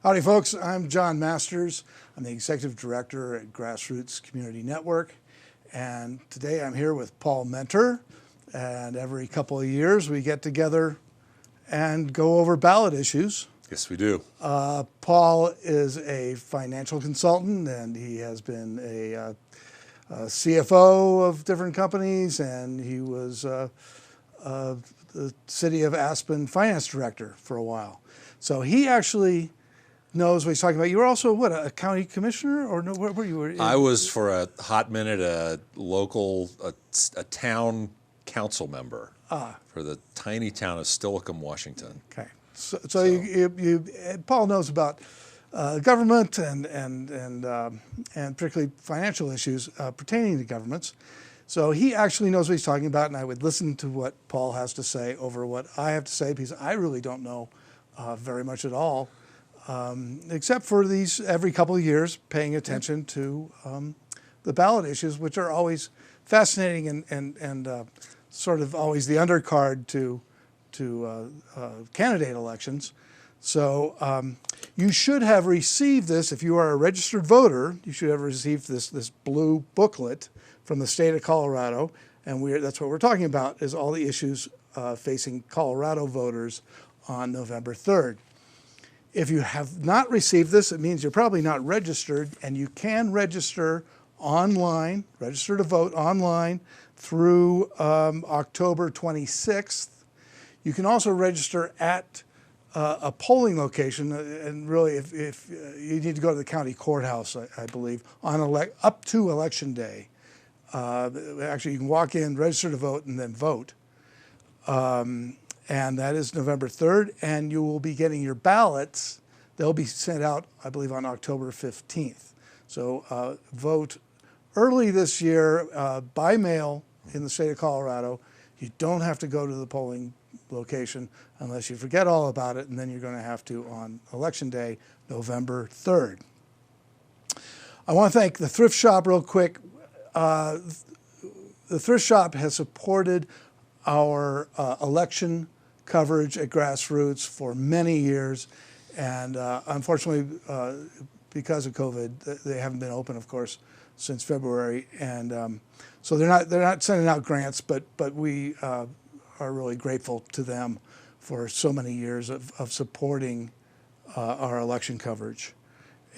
Howdy folks, I'm John Masters. I'm the Executive Director at GrassRoots Community Network. And today I'm here with Paul Menter. And every couple of years we get together and go over ballot issues. Yes, we do. Paul is a financial consultant and he has been a CFO of different companies, and he was the City of Aspen Finance Director for a while. So he actually knows what he's talking about. You were also, what, a county commissioner? Or no, where you were? I was for a hot minute a town council member for the tiny town of Steilacoom, Washington. Okay. So you Paul knows about government and particularly financial issues pertaining to governments. So he actually knows what he's talking about, and I would listen to what Paul has to say over what I have to say, because I really don't know very much at all, except for these every couple of years paying attention to the ballot issues, which are always fascinating and sort of always the undercard to candidate elections. So you should have received this. If you are a registered voter, you should have received this blue booklet from the state of Colorado, and that's what we're talking about, is all the issues facing Colorado voters on November 3rd. If you have not received this, it means you're probably not registered, and you can register online, register to vote online through October 26th. You can also register at a polling location, and really if you need to go to the county courthouse, I believe, on up to Election Day. Actually, you can walk in, register to vote, and then vote. And that is November 3rd, and you will be getting your ballots. They'll be sent out, I believe, on October 15th. So vote early this year by mail in the state of Colorado. You don't have to go to the polling location unless you forget all about it, and then you're going to have to on Election Day, November 3rd. I want to thank the Thrift Shop real quick. The Thrift Shop has supported our election coverage at GrassRoots for many years, and unfortunately, because of COVID, they haven't been open, of course, since February, and so they're not sending out grants, but we are really grateful to them for so many years of supporting our election coverage.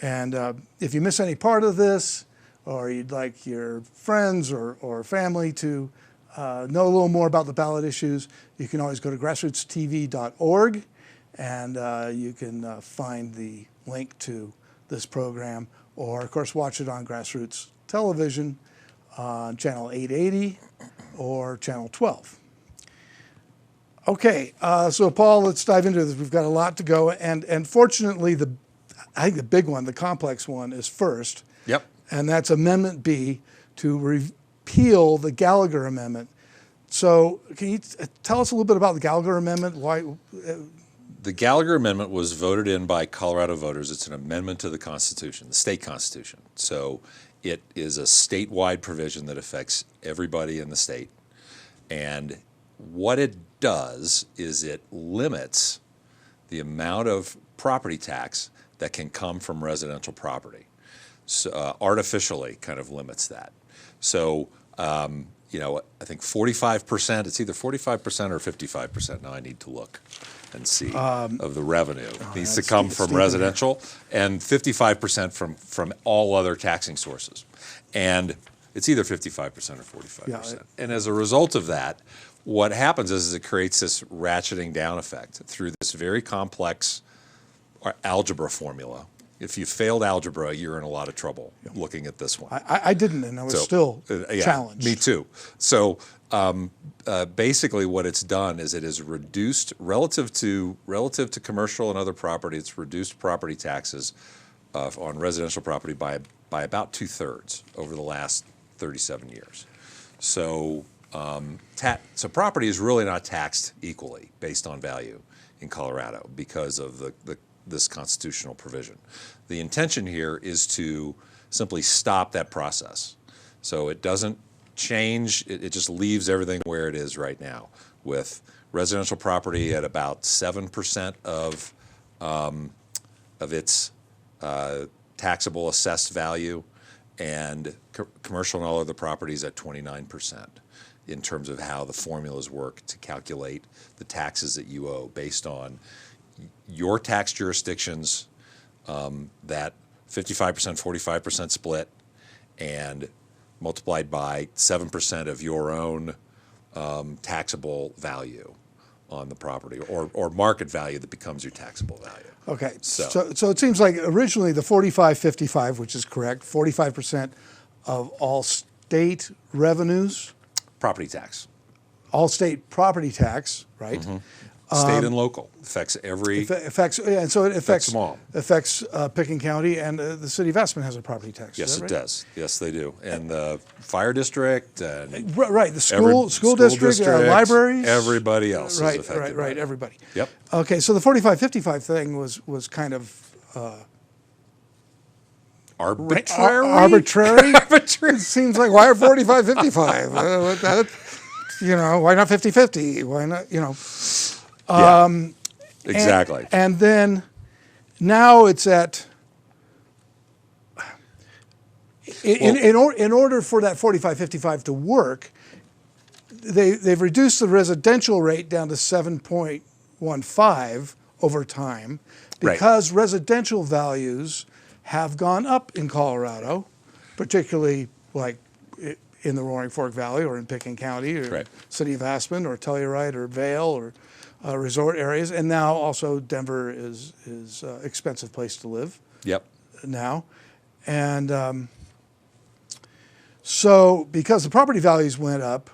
And if you miss any part of this, or you'd like your friends or family to know a little more about the ballot issues, you can always go to GrassRootsTV.org, and you can find the link to this program, or of course watch it on GrassRoots Television on channel 880 or channel 12. Okay, so Paul, let's dive into this. We've got a lot to go, and fortunately, I think the big one, the complex one, is first. Yep. And that's Amendment B to repeal the Gallagher Amendment. So can you tell us a little bit about the Gallagher Amendment? Why? The Gallagher Amendment was voted in by Colorado voters. It's an amendment to the Constitution, the state Constitution. So it is a statewide provision that affects everybody in the state. And what it does is it limits the amount of property tax that can come from residential property. So, artificially kind of limits that. So, I think 45%, it's either 45% or 55%, now I need to look and see, of the revenue needs to come from residential, and 55% from all other taxing sources. And it's either 55% or 45%. Yeah, and as a result of that, what happens is it creates this ratcheting down effect through this very complex algebra formula. If you failed algebra, you're in a lot of trouble looking at this one. I didn't, and I was still challenged. Me too. So basically what it's done is it has reduced, relative to commercial and other property, it's reduced property taxes on residential property by about 2/3 over the last 37 years. So, so property is really not taxed equally based on value in Colorado because of this constitutional provision. The intention here is to simply stop that process. So it doesn't change, it just leaves everything where it is right now, with residential property at about 7% of of its taxable assessed value, and commercial and all other properties at 29% in terms of how the formulas work to calculate the taxes that you owe based on your tax jurisdictions, that 55%, 45% split, and multiplied by 7% of your own taxable value on the property, or market value that becomes your taxable value. Okay, so it seems like originally the 45-55, which is correct, 45% of all state revenues, Property tax. all state property tax, right? State and local. Affects every... Affects, yeah, and so it affects them all. Pickens County, and the city of Aspen has a property tax. Yes, is that it right? does. Yes, they do. And the fire district, and Right, the school district, libraries. Everybody else is Right, affected. right, everybody. Yep. Okay, so the 45-55 thing was kind of Arbitrary? arbitrary. Arbitrary. It seems like, why 45-55? Why not 50-50? Why not, Yeah, exactly. And then now it's at, in order for that 45-55 to work, they've reduced the residential rate down to 7.15 over time because residential values have gone up in Colorado, particularly like in the Roaring Fork Valley or in Pickens County or City of Aspen or Telluride or Vail or resort areas, and now also Denver is an expensive place to live. Yep. Now, and so because the property values went up,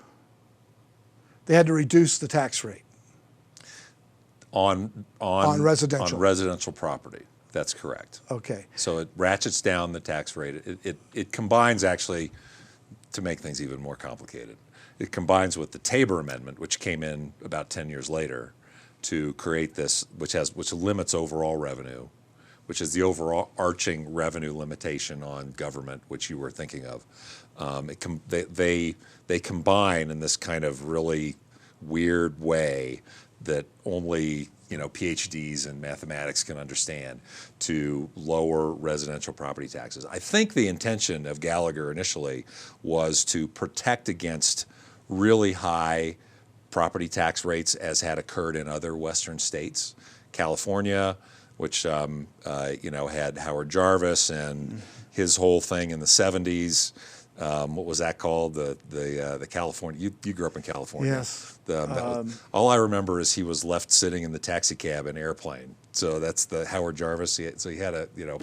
they had to reduce the tax rate on residential. On residential property. That's correct. Okay. So it ratchets down the tax rate. It combines, actually, to make things even more complicated. It combines with the Tabor Amendment, which came in about 10 years later, to create this, which limits overall revenue, which is the overall arching revenue limitation on government, which you were thinking of. They combine in this kind of really weird way that only PhDs in mathematics can understand, to lower residential property taxes. I think the intention of Gallagher initially was to protect against really high property tax rates as had occurred in other Western states. California, which had Howard Jarvis and his whole thing in the 70s. What was that called? The California. You grew up in California. Yes. All I remember is he was left sitting in the taxi cab in Airplane. So that's the Howard Jarvis. So he had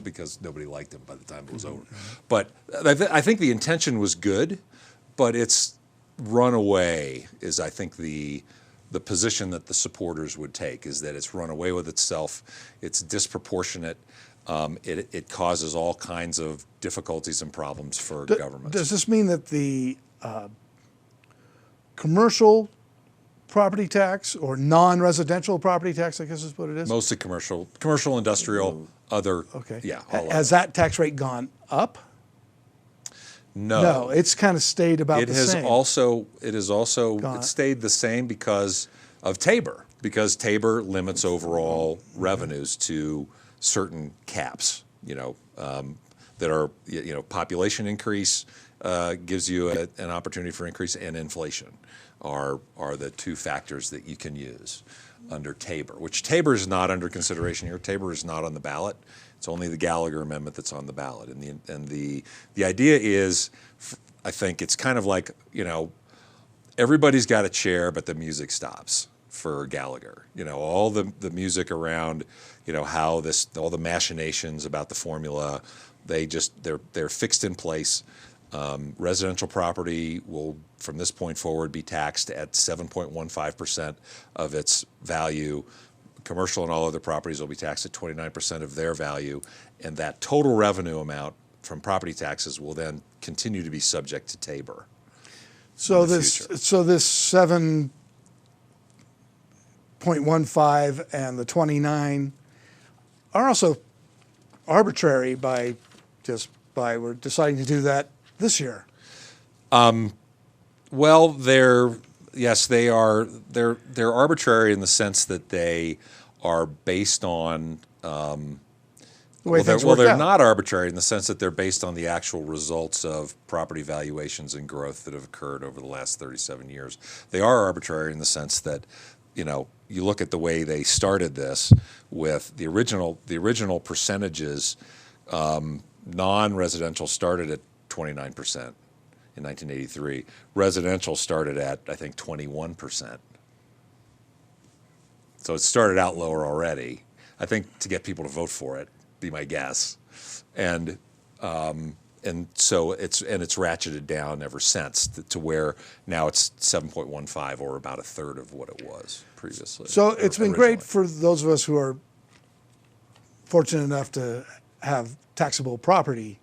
because nobody liked him by the time it was over. But I think the intention was good, but it's run away is, I think, the position that the supporters would take, is that it's run away with itself. It's disproportionate. It causes all kinds of difficulties and problems for governments. Does this mean that the commercial property tax or non-residential property tax, I guess is what it is? Mostly commercial, industrial, other. Okay. Yeah. Has that tax rate gone up? No. No, it's kind of stayed about the same. It stayed the same because of Tabor, because Tabor limits overall revenues to certain caps, that are, population increase gives you an opportunity for increase, and inflation are the two factors that you can use under Tabor, which Tabor is not under consideration here. Tabor is not on the ballot. It's only the Gallagher Amendment that's on the ballot. And the idea is, I think it's kind of like, everybody's got a chair, but the music stops for Gallagher. All the music around, how all the machinations about the formula, they're fixed in place. Residential property will, from this point forward, be taxed at 7.15% of its value. Commercial and all other properties will be taxed at 29% of their value, and that total revenue amount from property taxes will then continue to be subject to Tabor. So this 7.15 and the 29 are also arbitrary by we're deciding to do that this year. Well, they are. They're arbitrary in the sense that they are based on the way things Well, worked they're out. not arbitrary in the sense that they're based on the actual results of property valuations and growth that have occurred over the last 37 years. They are arbitrary in the sense that, you look at the way they started this with the original percentages. Non-residential started at 29% in 1983. Residential started at, I think, 21%. So it started out lower already. I think to get people to vote for it, be my guess, and so it's ratcheted down ever since to where now it's 7.15 or about a third of what it was previously. So it's been great originally. for those of us who are fortunate enough to have taxable property,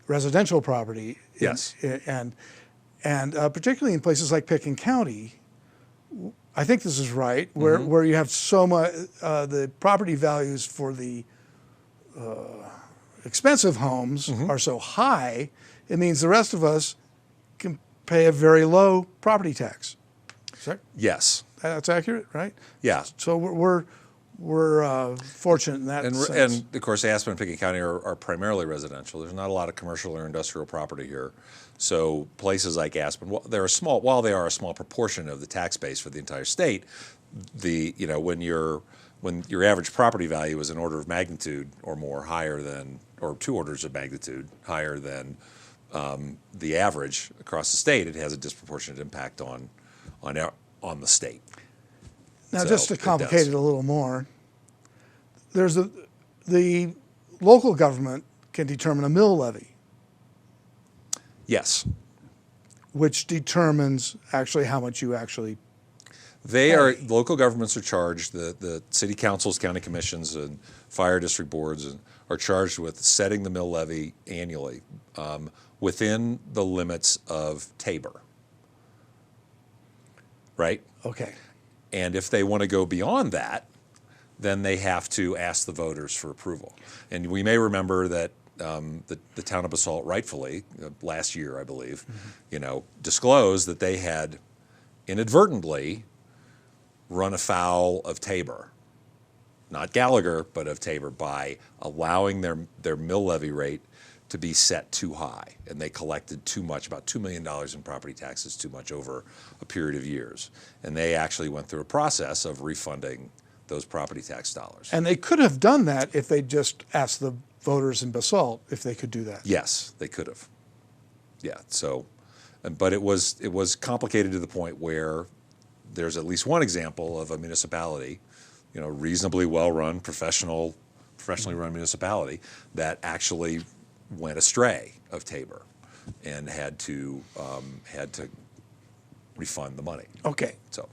residential property. Yes. And particularly in places like Pickens County, I think this is right, where you have so much, the property values for the expensive homes are so high, it means the rest of us can pay a very low property tax. Yes. That's accurate, right? Yeah. So we're fortunate in that sense. And of course, Aspen and Pickens County are primarily residential. There's not a lot of commercial or industrial property here. So places like Aspen, while they are a small proportion of the tax base for the entire state, when your average property value is an order of magnitude or more higher than, or 2 orders of magnitude higher than the average across the state, it has a disproportionate impact on the state. Now, So just to it complicate does. it a little more, there's the local government can determine a mill levy, Yes. which determines actually how much you actually. Local governments are charged, the city councils, county commissions, and fire district boards are charged with setting the mill levy annually within the limits of Tabor. Right? Okay. And if they want to go beyond that, then they have to ask the voters for approval. And we may remember that the town of Basalt rightfully, last year, I believe, disclosed that they had inadvertently run afoul of Tabor, not Gallagher, but of Tabor, by allowing their mill levy rate to be set too high. And they collected too much, about $2 million in property taxes too much over a period of years. And they actually went through a process of refunding those property tax dollars. And they could have done that if they just asked the voters in Basalt if they could do that. Yes, they could have. Yeah, so, but it was complicated to the point where there's at least one example of a municipality, reasonably well-run, professionally run municipality that actually went astray of Tabor and had to refund the money. Okay. So,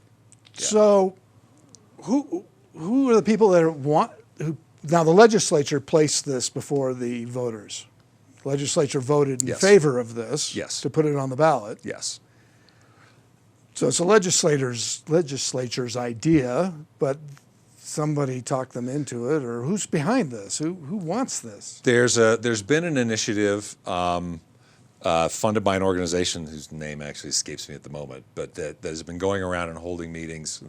yeah. So, who are the people that now the legislature placed this before the voters? The legislature voted in Yes. favor of this Yes. to put it on the ballot. Yes. So it's a legislature's idea, but somebody talked them into it, or who's behind this? Who wants this? There's been an initiative funded by an organization whose name actually escapes me at the moment, but that has been going around and holding meetings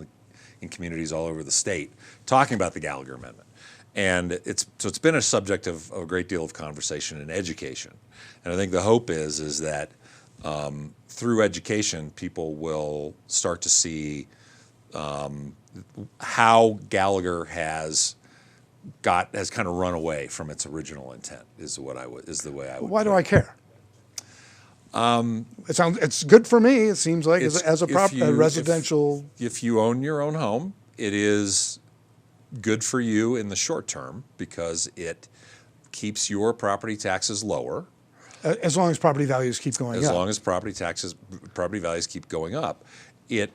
in communities all over the state talking about the Gallagher Amendment. And it's been a subject of a great deal of conversation and education. And I think the hope is that through education, people will start to see how Gallagher has kind of run away from its original intent. Is the way I would. Why do I care? It's good for me. It seems like as a residential. If you own your own home, it is good for you in the short term because it keeps your property taxes lower. As long as property values keep going up. As long as property values keep going up, it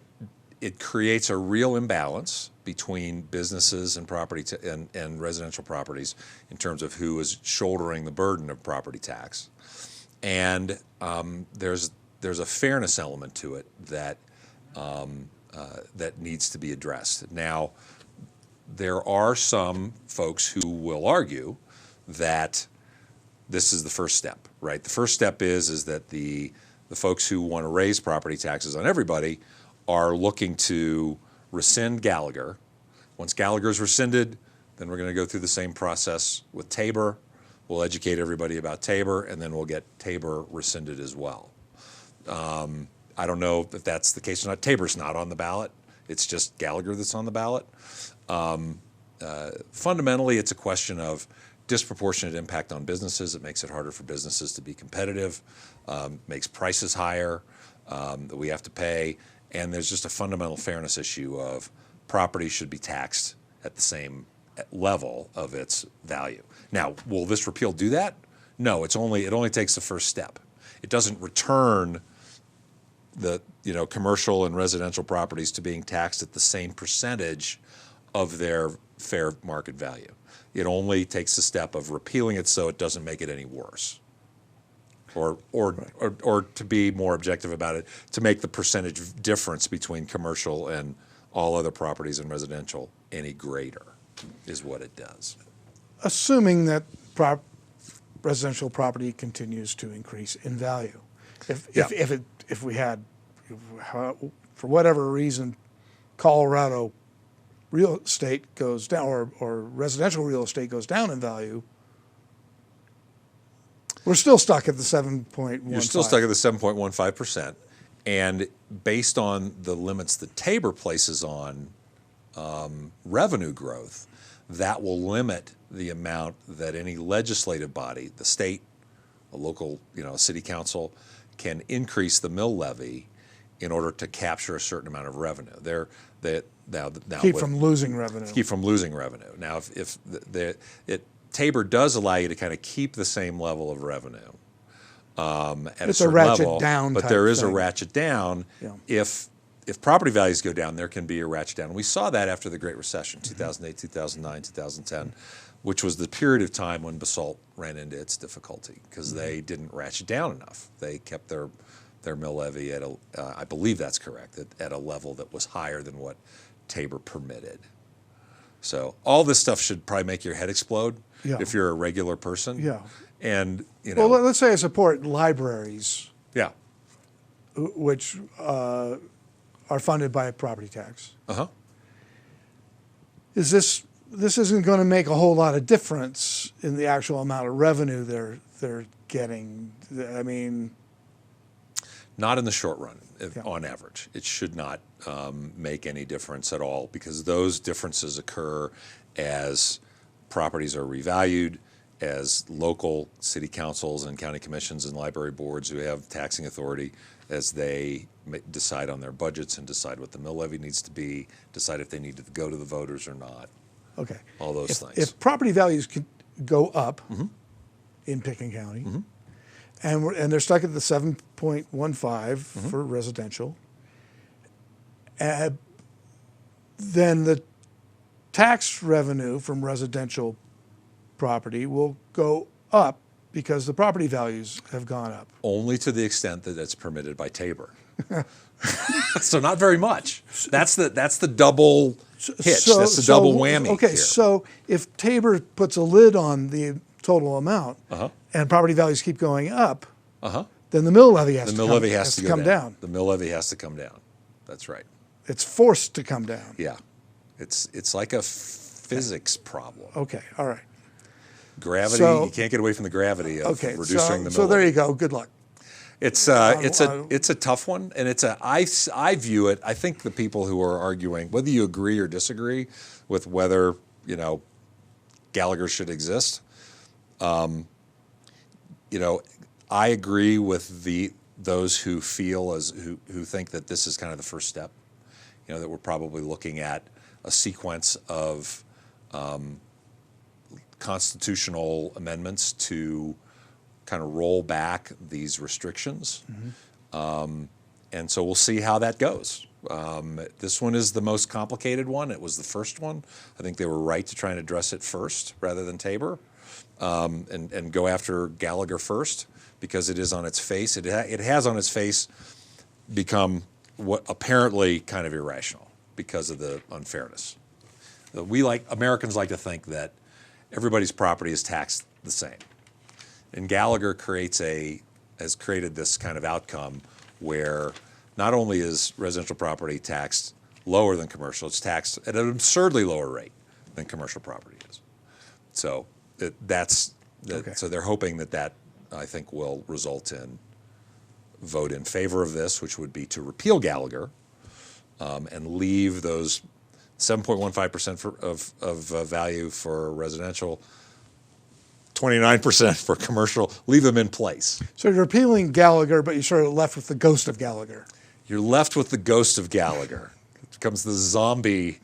creates a real imbalance between businesses and and residential properties in terms of who is shouldering the burden of property tax. And there's a fairness element to it that needs to be addressed. Now, there are some folks who will argue that this is the first step, right? The first step is that the folks who want to raise property taxes on everybody are looking to rescind Gallagher. Once Gallagher's rescinded, then we're going to go through the same process with Tabor, we'll educate everybody about Tabor, and then we'll get Tabor rescinded as well. I don't know if that's the case or not. Tabor's not on the ballot. It's just Gallagher that's on the ballot. Fundamentally, it's a question of disproportionate impact on businesses. It makes it harder for businesses to be competitive, makes prices higher that we have to pay, and there's just a fundamental fairness issue of property should be taxed at the same level of its value. Now, will this repeal do that? No, it only takes the first step. It doesn't return the commercial and residential properties to being taxed at the same percentage of their fair market value. It only takes the step of repealing it so it doesn't make it any worse. Or to be more objective about it, to make the percentage difference between commercial and all other properties in residential any greater is what it does. Assuming that residential property continues to increase in value. If we had, for whatever reason, Colorado real estate goes down, or residential real estate goes down in value, we're still stuck at the 7.15. You're still stuck at the 7.15%. And based on the limits that Tabor places on revenue growth, that will limit the amount that any legislative body, the state, a local, city council, can increase the mill levy in order to capture a certain amount of revenue. Keep from losing revenue. Keep from losing revenue. Now, if Tabor does allow you to kind of keep the same level of revenue at a certain level, but there is a ratchet down. Yeah. If property values go down, there can be a ratchet down. We saw that after the Great Recession, 2008, 2009, 2010, which was the period of time when basalt ran into its difficulty because they didn't ratchet down enough. They kept their mill levy at I believe that's correct, at a level that was higher than what Tabor permitted. So all this stuff should probably make your head explode if you're a regular person. Yeah. And well, let's say I support libraries. Yeah. Which are funded by a property tax. Uh-huh. This isn't going to make a whole lot of difference in the actual amount of revenue they're getting. I mean, not in the short run, on average. It should not make any difference at all because those differences occur as properties are revalued, as local city councils and county commissions and library boards who have taxing authority, as they decide on their budgets and decide what the mill levy needs to be, decide if they need to go to the voters or not. Okay. All those things. If property values could go up in Pickens County, and they're stuck at the 7.15 for residential, then the tax revenue from residential property will go up because the property values have gone up. Only to the extent that it's permitted by Tabor. So not very much. That's the double hitch. That's the double whammy. Okay, here. So if Tabor puts a lid on the total amount and property values keep going up, then the mill levy has to come down. The mill levy has to come down. That's right. It's forced to come down. Yeah. It's like a physics problem. Okay, all right. Gravity, you can't get away from the gravity of reducing the mill levy. So there you go. Good luck. It's a tough one, and I view it. I think the people who are arguing, whether you agree or disagree with whether Gallagher should exist, I agree with those who feel who think that this is kind of the first step. That we're probably looking at a sequence of constitutional amendments to kind of roll back these restrictions. And so we'll see how that goes. This one is the most complicated one. It was the first one. I think they were right to try and address it first rather than Tabor and go after Gallagher first because it is on its face. It has on its face become what apparently kind of irrational because of the unfairness. Americans like to think that everybody's property is taxed the same. And Gallagher has created this kind of outcome where not only is residential property taxed lower than commercial, it's taxed at an absurdly lower rate than commercial property is. So that's Okay. So they're hoping that I think will result in vote in favor of this, which would be to repeal Gallagher and leave those 7.15% of value for residential, 29% for commercial, leave them in place. So you're repealing Gallagher, but you're sort of left with the ghost of Gallagher. You're left with the ghost of Gallagher. It becomes the zombie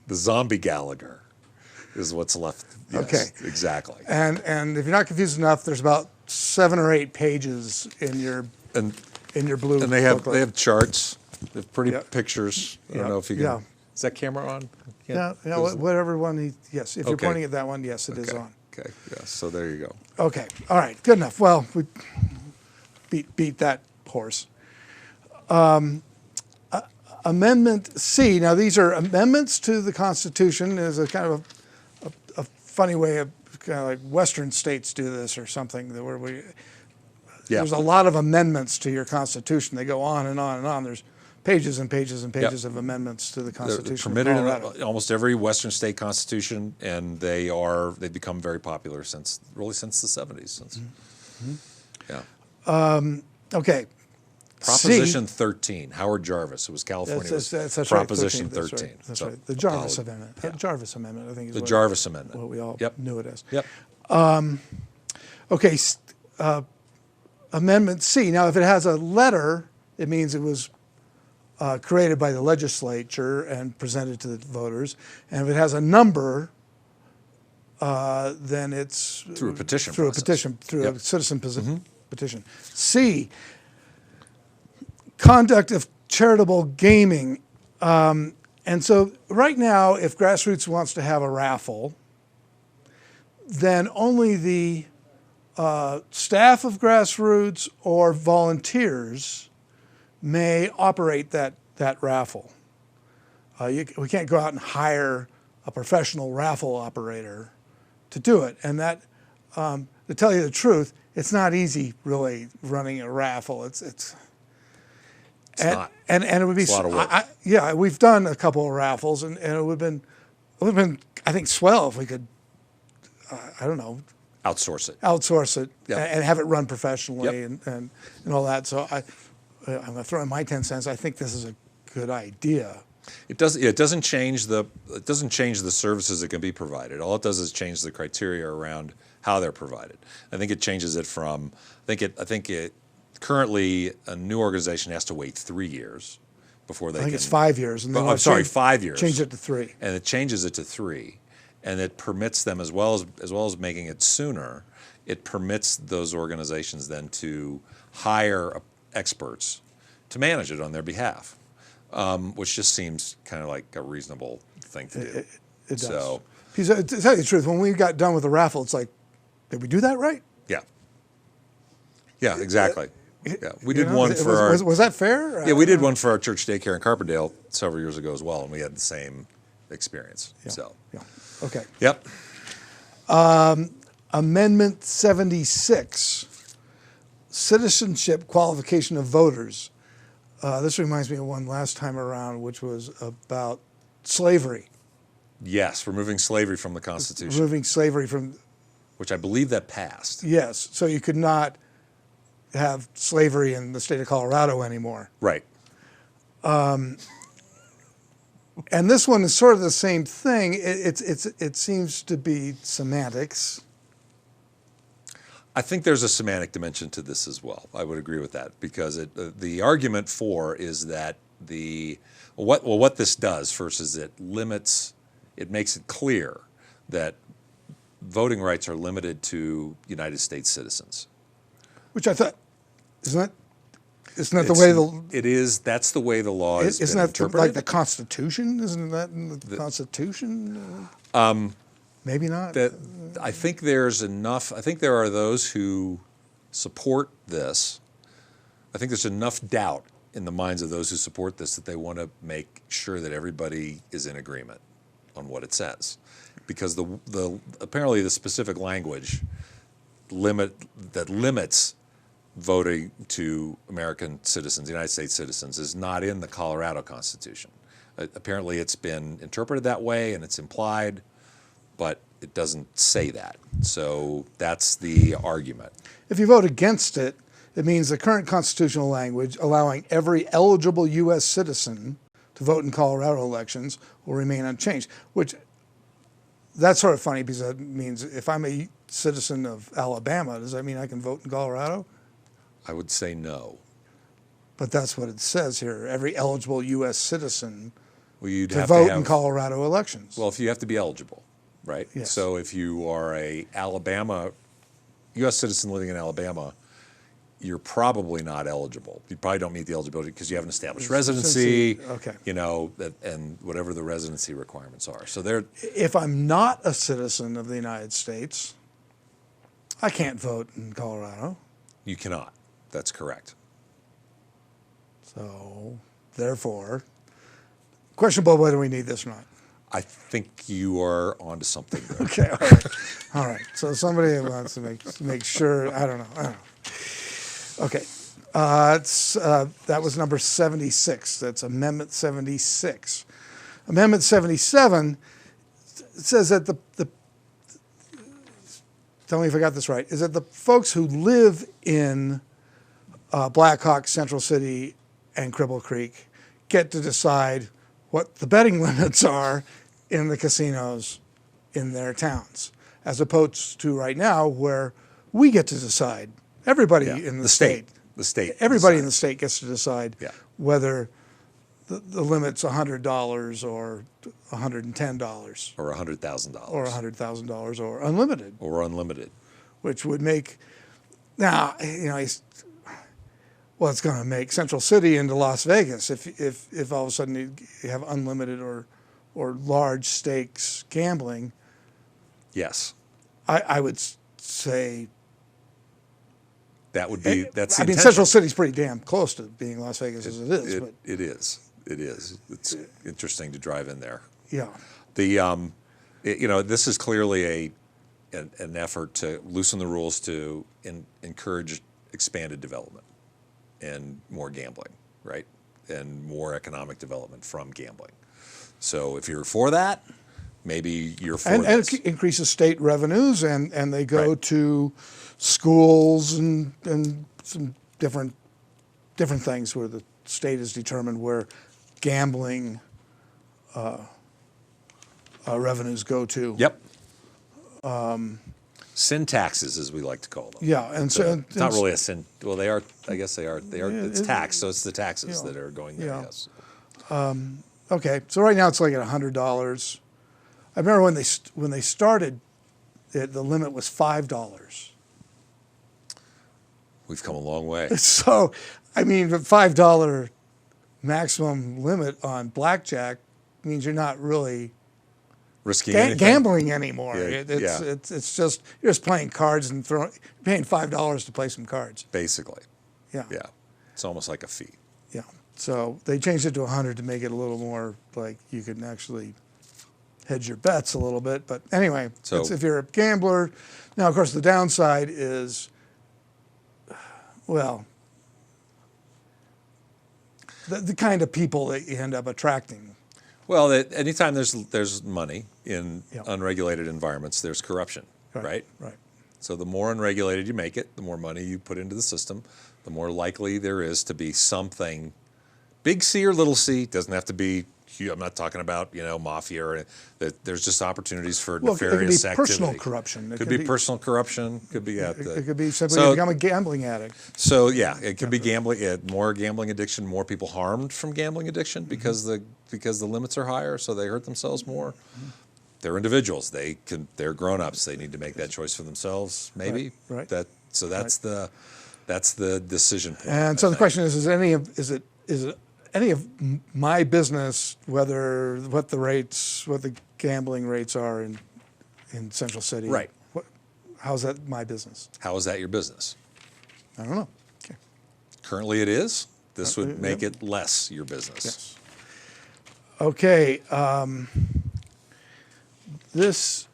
Gallagher is what's left. Yes, Okay. Exactly. And if you're not confused enough, there's about 7 or 8 pages in your blue And they have booklet. charts, they have pretty Yep. pictures. I don't Yep. know if you can. Yeah. Is that camera on? Yeah, whatever one yes. If you're Okay. pointing at that one, yes, it is Okay. on. Okay. Yeah. So there you go. Okay, all right, good enough. Well, we beat that horse. Amendment C. Now, these are amendments to the Constitution. Is a kind of a funny way of kind of like Western states do this or something. Where there's a lot of amendments to your Constitution. They go on and on and on. There's pages and pages and pages of amendments to the They're Constitution. permitted of Colorado. in almost every Western state constitution, and they've become very popular since the 70s. Yeah. Okay. Proposition C, 13, Howard Jarvis. It was California. that's right, Proposition 13. 13. That's So, right. The Jarvis Amendment. yeah. Jarvis Amendment, I think is The what, Jarvis Amendment. what we all Yep. knew it as. Yep. Okay, Amendment C. Now, if it has a letter, it means it was created by the legislature and presented to the voters. And if it has a number, then it's Through a petition Through process. a petition, through Yep. a citizen petition. C. Conduct of charitable gaming. And so right now, if Grassroots wants to have a raffle, then only the staff of Grassroots or volunteers may operate that raffle. We can't go out and hire a professional raffle operator to do it. And that, to tell you the truth, it's not easy really running a raffle. It's not. And it would be It's a lot of work. yeah, we've done a couple of raffles, and it would have been I think swell if we could I don't know, Outsource it. outsource it Yep. and have it run professionally Yep. and all that. So I'm going to throw in my 10 cents. I think this is a good idea. It doesn't change the services that can be provided. All it does is change the criteria around how they're provided. I think it changes it from I think it currently a new organization has to wait 3 years before they I think can. it's 5 years. And Oh, I'm sorry, 5 years. Change it to 3. And it changes it to 3, and it permits them as well as making it sooner. It permits those organizations then to hire experts to manage it on their behalf, which just seems kind of like a reasonable thing to do. It does. So, Because to tell you the truth, when we got done with the raffle, it's like, did we do that right? yeah, exactly. Yeah, we did You know, one for our. was that fair? Yeah, we did one for our church daycare in Carbondale several years ago as well, and we had the same experience. So, Yeah. Okay. yep. Amendment 76, Citizenship Qualification of Voters. This reminds me of one last time around, which was about slavery, Yes, removing slavery from the Constitution, removing slavery from, which I believe that passed. yes, so you could not have slavery in the state of Colorado anymore. Right. And this one is sort of the same thing. It seems to be semantics. I think there's a semantic dimension to this as well. I would agree with that because the argument for is that what this does first is it makes it clear that voting rights are limited to United States citizens. Which I thought, isn't that the way It is. That's the way the law is. isn't that like the Constitution? Isn't that in the Constitution? Maybe not. I think there's enough. I think there are those who support this. I think there's enough doubt in the minds of those who support this that they want to make sure that everybody is in agreement on what it says, because apparently the specific language limits voting to American citizens, United States citizens, is not in the Colorado Constitution. Apparently, it's been interpreted that way, and it's implied. but it doesn't say that. So that's the argument. If you vote against it, it means the current constitutional language allowing every eligible U.S. citizen to vote in Colorado elections will remain unchanged, which that's sort of funny because that means if I'm a citizen of Alabama, does that mean I can vote in Colorado? I would say no. But that's what it says here, every eligible U.S. citizen Well, you'd to have vote to in Colorado elections. Well, if you have to be eligible, right? Yes. So if you are a U.S. citizen living in Alabama, you're probably not eligible. You probably don't meet the eligibility because you haven't established residency, okay. you know, and whatever the residency requirements are. So they're, If I'm not a citizen of the United States, I can't vote in Colorado. you cannot. That's correct. So, therefore, questionable whether we need this or not. I think you are onto something there. Okay, all right. All right. So somebody wants to make sure, I don't know. Okay. That was number 76. That's Amendment 76. Amendment 77 says that tell me if I got this right, is that the folks who live in Black Hawk, Central City, and Cripple Creek get to decide what the betting limits are in the casinos in their towns, as opposed to right now where we get to decide. Everybody in the state. The state. Everybody in the state gets to decide Yeah. whether the limit's $100 or $110 Or $100,000. or $100,000 or unlimited, Or unlimited. which would make, now, you know, well, it's going to make Central City into Las Vegas if all of a sudden you have unlimited or large stakes gambling. Yes. I would say, That would be, that's the I mean, intention. Central City's pretty damn close to being Las Vegas as it is, but It is. It is. It's interesting to drive in there. yeah. You know, this is clearly an effort to loosen the rules to encourage expanded development and more gambling, right? And more economic development from gambling. So if you're for that, maybe you're for And this. it increases state revenues, and they go Right. to schools and some different things where the state has determined where gambling revenues go to. Yep. Sin taxes, as we like to call them. Yeah, and so It's not really a sin. Well, they are. I guess they are. They are. Yeah, It's tax, so it's the taxes yeah, that are going there. yeah. Yes. okay, so right now it's like at $100. I remember when they started, the limit was $5. We've come a long way. So, I mean, the $5 maximum limit on blackjack means you're not really Risking anything. gambling anymore. Yeah, It's just you're just playing cards and paying $5 to play some cards. Basically. Yeah. Yeah. It's almost like a fee. Yeah. So they changed it to 100 to make it a little more like you can actually hedge your bets a little bit. But anyway, So- it's if you're a gambler. Now, of course, the downside is, well, the kind of people that you end up attracting. Well, anytime there's money in Yeah. unregulated environments, there's corruption, right? Right. So the more unregulated you make it, the more money you put into the system, the more likely there is to be something, big C or little c, doesn't have to be, I'm not talking about, mafia or that. There's just opportunities for Well, it could be nefarious activity. personal corruption. It Could be personal corruption. Could be It could be simply So- you become a gambling addict. So yeah, it could be gambling, more gambling addiction, more people harmed from gambling addiction because the limits are higher, so they hurt themselves more. They're individuals. They're grown-ups. They need to make that choice for themselves. Maybe. Right. That's the decision point. And so the question is it any of my business what the gambling rates are in Central City? Right. How's that my business? How is that your business? I don't know. Okay. Currently, it is. This would make it less your business. Yes. Okay. This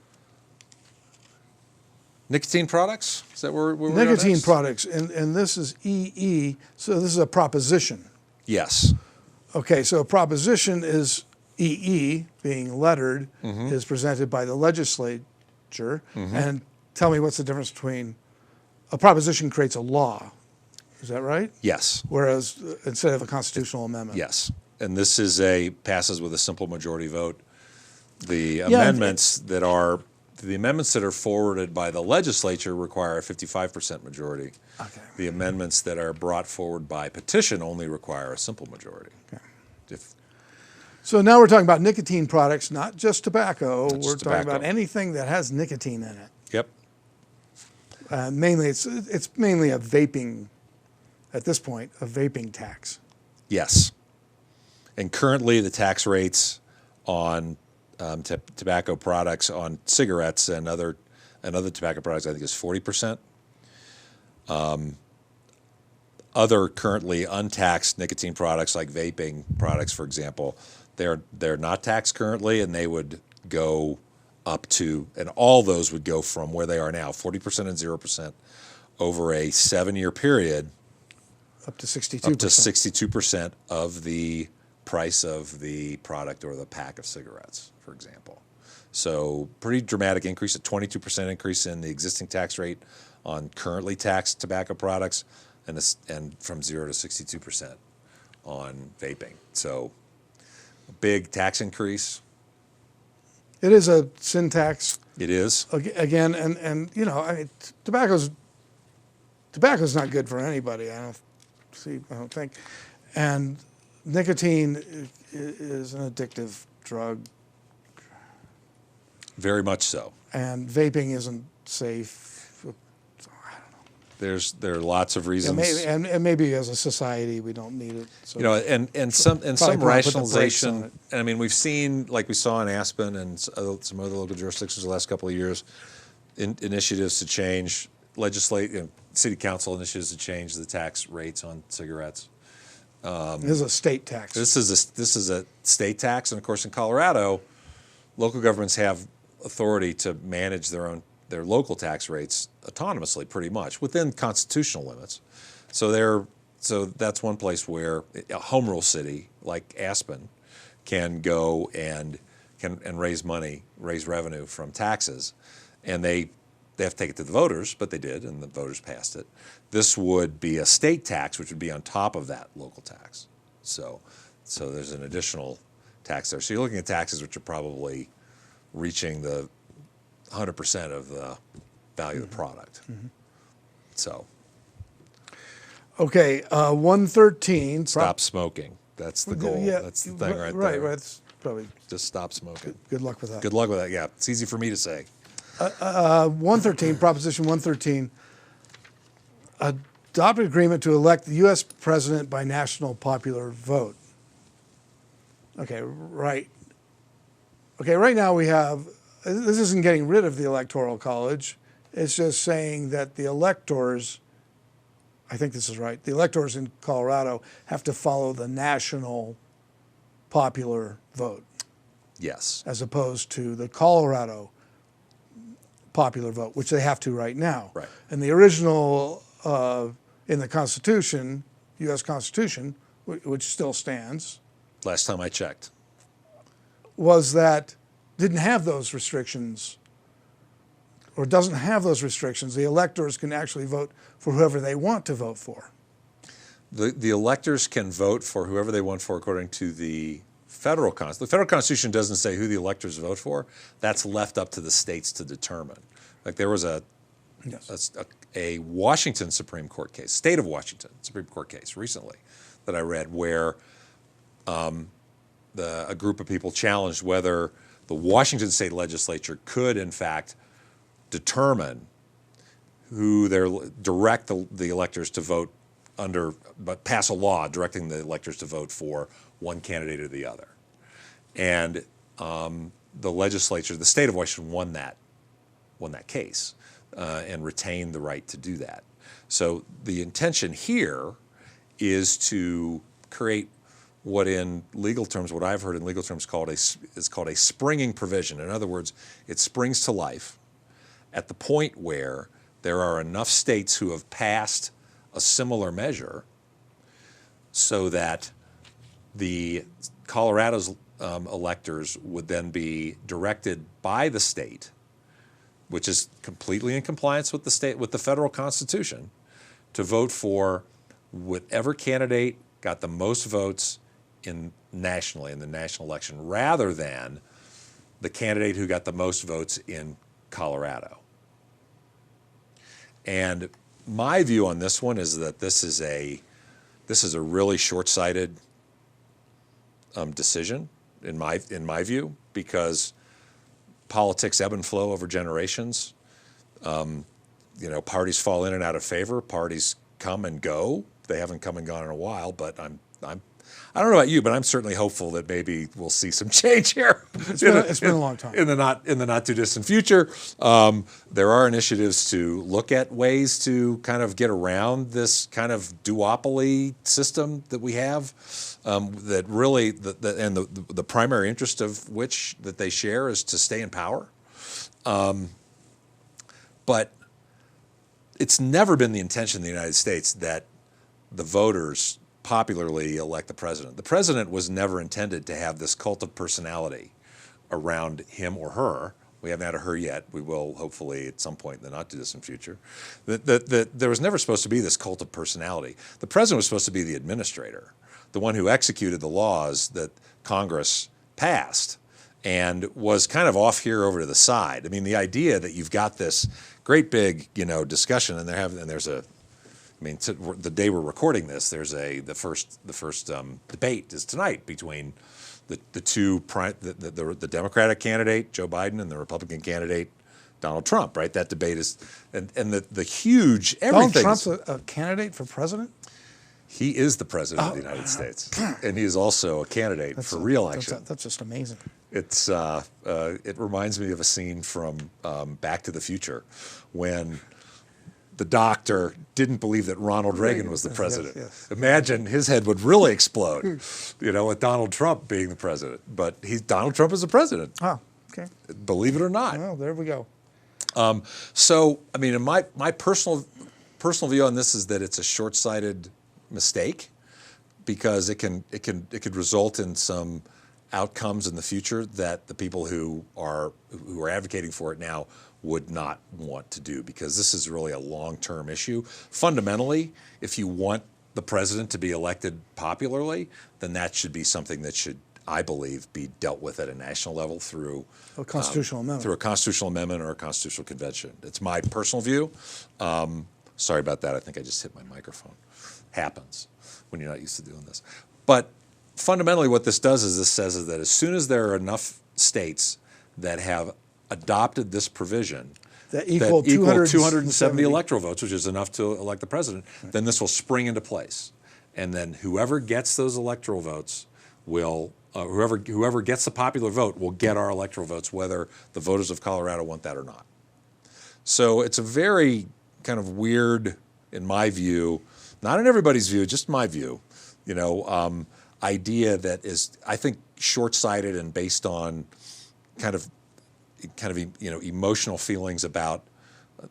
Nicotine products? Is that where we're nicotine next? products, and this is EE. So this is a proposition. Yes. Okay, so a proposition is EE, being lettered, is presented by the legislature. And tell me what's the difference between a proposition creates a law. Is that right? Yes. Whereas instead of a constitutional amendment. Yes. And this is passes with a simple majority vote. The Yeah, amendments that are forwarded by the legislature require a 55% majority. Okay. The amendments that are brought forward by petition only require a simple majority. Okay. If, So now we're talking about nicotine products, not just tobacco. just We're talking tobacco. about anything that has nicotine in it. yep. Mainly, it's mainly a vaping, at this point, a vaping tax. Yes. And currently the tax rates on tobacco products, on cigarettes and other tobacco products, I think is 40%. Other currently untaxed nicotine products like vaping products, for example, they're not taxed currently, and they would go up to, and all those would go from where they are now, 40% and 0%, over a 7-year period, Up to 62%. up to 62% of the price of the product or the pack of cigarettes, for example. So pretty dramatic increase, a 22% increase in the existing tax rate on currently taxed tobacco products, and from 0 to 62% on vaping. So a big tax increase. It is a sin tax. It is. Again, and you know, I mean, tobacco's not good for anybody. I don't think, and nicotine is an addictive drug, Very much so. and vaping isn't safe. There are lots of reasons. And maybe as a society we don't need it. So And some probably put the brakes on rationalization. it. And I mean, we've seen, like we saw in Aspen and some other local jurisdictions the last couple of years, initiatives to change city council initiatives to change the tax rates on cigarettes. This is a state tax. This is a state tax, and of course in Colorado, local governments have authority to manage their local tax rates autonomously, pretty much within constitutional limits. So that's one place where a home rule city like Aspen can go and raise revenue from taxes, and they have to take it to the voters, but they did, and the voters passed it. This would be a state tax, which would be on top of that local tax. So there's an additional tax there. So you're looking at taxes which are probably reaching the 100% of the value of the product. So Okay, 113. stop smoking. That's the goal. Yeah, That's the thing right right, there. right. It's probably Just stop smoking. good luck with that. Good luck with that. Yeah, it's easy for me to say. 113, Proposition 113, adopt an agreement to elect the U.S. president by national popular vote. Okay, right. Okay, right now we have, this isn't getting rid of the Electoral College. It's just saying that the electors, I think this is right, the electors in Colorado have to follow the national popular vote Yes. as opposed to the Colorado popular vote, which they have to right now. Right. And the original, in the Constitution, U.S. Constitution, which still stands, Last time I checked. was that didn't have those restrictions, or doesn't have those restrictions. The electors can actually vote for whoever they want to vote for. The electors can vote for whoever they want for according to the federal Constitution. The federal Constitution doesn't say who the electors vote for. That's left up to the states to determine. Like there was a Washington Supreme Court case, state of Washington Supreme Court case recently that I read where a group of people challenged whether the Washington state legislature could in fact determine who direct the electors to vote under, but pass a law directing the electors to vote for one candidate or the other. And the legislature, the state of Washington won that case and retained the right to do that. So the intention here is to create what in legal terms, what I've heard in legal terms is called a springing provision. In other words, it springs to life at the point where there are enough states who have passed a similar measure so that the Colorado's electors would then be directed by the state, which is completely in compliance with the federal Constitution, to vote for whatever candidate got the most votes nationally in the national election, rather than the candidate who got the most votes in Colorado. And my view on this one is that this is a really short-sighted decision in my view, because politics ebb and flow over generations. Parties fall in and out of favor. Parties come and go. They haven't come and gone in a while, but I don't know about you, but I'm certainly hopeful that maybe we'll see some change here. It's been a long time. In the not too distant future. There are initiatives to look at ways to kind of get around this kind of duopoly system that we have, that really, the primary interest of which that they share is to stay in power. But it's never been the intention in the United States that the voters popularly elect the president. The president was never intended to have this cult of personality around him or her. We haven't had a her yet. We will hopefully at some point in the not too distant future. There was never supposed to be this cult of personality. The president was supposed to be the administrator, the one who executed the laws that Congress passed, and was kind of off here over to the side. I mean, the idea that you've got this great big, discussion, and there's a, the day we're recording this, there's the first debate is tonight between the two the Democratic candidate Joe Biden and the Republican candidate Donald Trump. Right, that debate is and the huge everything. Donald Trump's a candidate for president. He is the president of the United States, and he is also a candidate for re-election. That's just amazing. It reminds me of a scene from Back to the Future when the doctor didn't believe that Ronald Reagan was the president. Yes. Imagine his head would really explode, with Donald Trump being the president. But Donald Trump is the president. Oh, okay. Believe it or not. Well, there we go. In my personal view on this is that it's a short-sighted mistake, because it could result in some outcomes in the future that the people who are advocating for it now would not want to do, because this is really a long-term issue. Fundamentally, if you want the president to be elected popularly, then that should be something that should, I believe, be dealt with at a national level through a constitutional amendment. Through a constitutional amendment or a constitutional convention. It's my personal view. Sorry about that. I think I just hit my microphone. Happens when you're not used to doing this. But fundamentally what this does is this says that as soon as there are enough states that have adopted this provision that equal 270 electoral votes, which is enough to elect the president, then this will spring into place. And then whoever gets those electoral votes will, whoever gets the popular vote will get our electoral votes, whether the voters of Colorado want that or not. So it's a very kind of weird, in my view, not in everybody's view, just my view, idea that is, I think, short-sighted and based on kind of emotional feelings about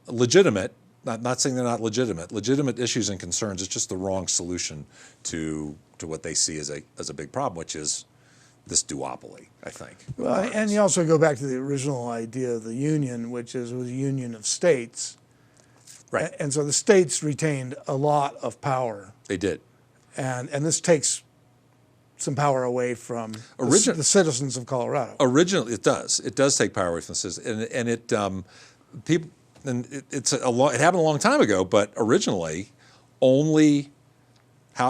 legitimate, not saying they're not legitimate issues and concerns. It's just the wrong solution to what they see as a big problem, which is this duopoly, I think. Well, and you also go back to the original idea of the union, which was a union of states. Right. And so the states retained a lot of power. They did. And this takes some power away from the citizens of Colorado. Originally, it does. It does take power away from the citizens, and it happened a long time ago. But originally, only